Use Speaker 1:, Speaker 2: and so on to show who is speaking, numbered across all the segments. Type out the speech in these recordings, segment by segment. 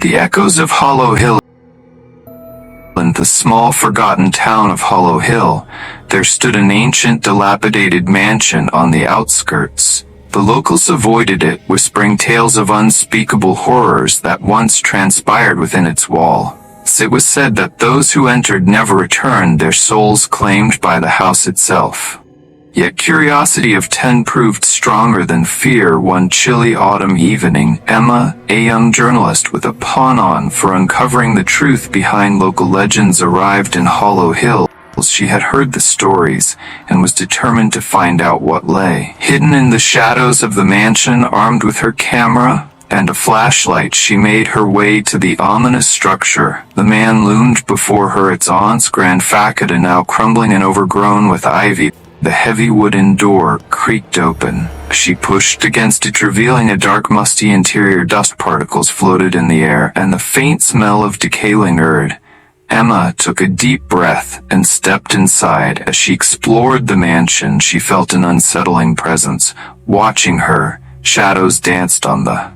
Speaker 1: The echoes of Hollow Hill. In the small forgotten town of Hollow Hill, there stood an ancient dilapidated mansion on the outskirts. The locals avoided it, whispering tales of unspeakable horrors that once transpired within its walls. It was said that those who entered never returned, their souls claimed by the house itself. Yet curiosity of 10 proved stronger than fear. One chilly autumn evening, Emma, a young journalist with a pawn for uncovering the truth behind local legends, arrived in Hollow Hill. She had heard the stories and was determined to find out what lay hidden in the shadows of the mansion. Armed with her camera and a flashlight, she made her way to the ominous structure. The man loomed before her, its once grand facade now crumbling and overgrown with ivy. The heavy wooden door creaked open. She pushed against it, revealing a dark, musty interior. Dust particles floated in the air, and the faint smell of decay lingered. Emma took a deep breath and stepped inside. As she explored the mansion, she felt an unsettling presence watching her. Shadows danced on the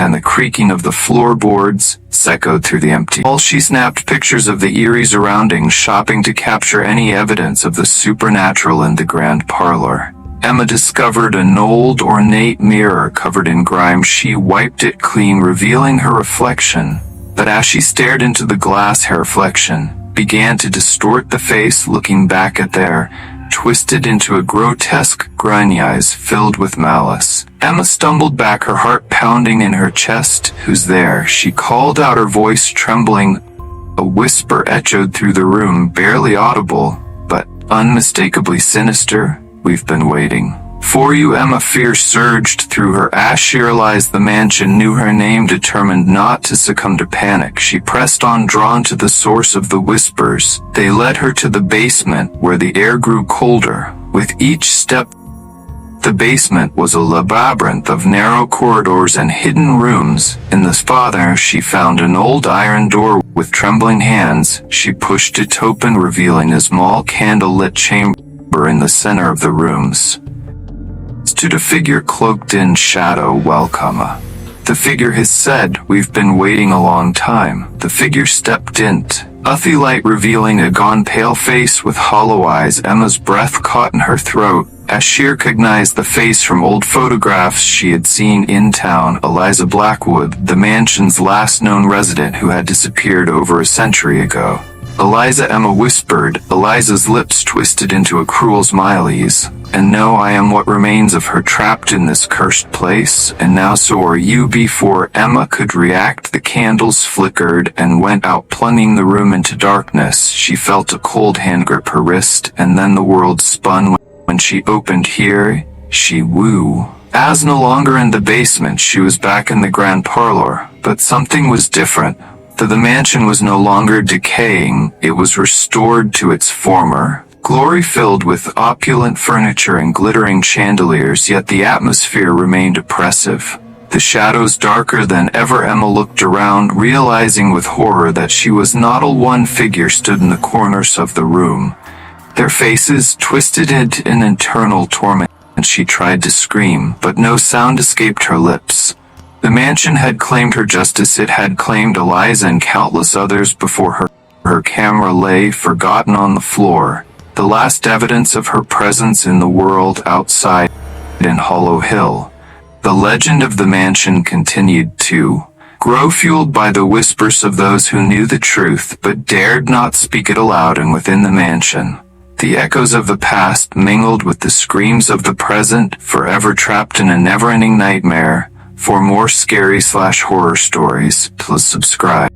Speaker 1: and the creaking of the floorboards echoed through the empty hall. She snapped pictures of the eerie surroundings, shopping to capture any evidence of the supernatural in the grand parlor. Emma discovered an old, ornate mirror covered in grime. She wiped it clean, revealing her reflection. But as she stared into the glass, her reflection began to distort the face. Looking back at there, twisted into a grotesque, grimy eyes filled with malice. Emma stumbled back, her heart pounding in her chest. "Who's there?" she called out, her voice trembling. A whisper echoed through the room, barely audible, but unmistakably sinister. "We've been waiting for you." Emma, fear surged through her as she realized the mansion knew her name. Determined not to succumb to panic, she pressed on, drawn to the source of the whispers. They led her to the basement, where the air grew colder with each step. The basement was a labyrinth of narrow corridors and hidden rooms. In the spot she found an old iron door. With trembling hands, she pushed it open, revealing a small candle-lit chamber. In the center of the rooms stood a figure cloaked in shadow. "Welcome." The figure had said, "We've been waiting a long time." The figure stepped in, earthy light revealing a gaunt, pale face with hollow eyes. Emma's breath caught in her throat as she recognized the face from old photographs she had seen in town. Eliza Blackwood, the mansion's last known resident who had disappeared over a century ago. "Eliza," Emma whispered. Eliza's lips twisted into a cruel smile. "And no, I am what remains of her, trapped in this cursed place, and now so are you." Before Emma could react, the candles flickered and went out, plunging the room into darkness. She felt a cold hand grip her wrist, and then the world spun when she opened. Here she woo. As no longer in the basement, she was back in the grand parlor. But something was different. The mansion was no longer decaying, it was restored to its former glory, filled with opulent furniture and glittering chandeliers. Yet the atmosphere remained oppressive. The shadows darker than ever. Emma looked around, realizing with horror that she was not alone. One figure stood in the corners of the room, their faces twisted in internal torment. She tried to scream, but no sound escaped her lips. The mansion had claimed her justice. It had claimed Eliza and countless others before her. Her camera lay forgotten on the floor, the last evidence of her presence in the world outside. In Hollow Hill, the legend of the mansion continued to grow, fueled by the whispers of those who knew the truth but dared not speak it aloud. And within the mansion, the echoes of the past mingled with the screams of the present, forever trapped in a never-ending nightmare. For more scary/horror stories, please subscribe.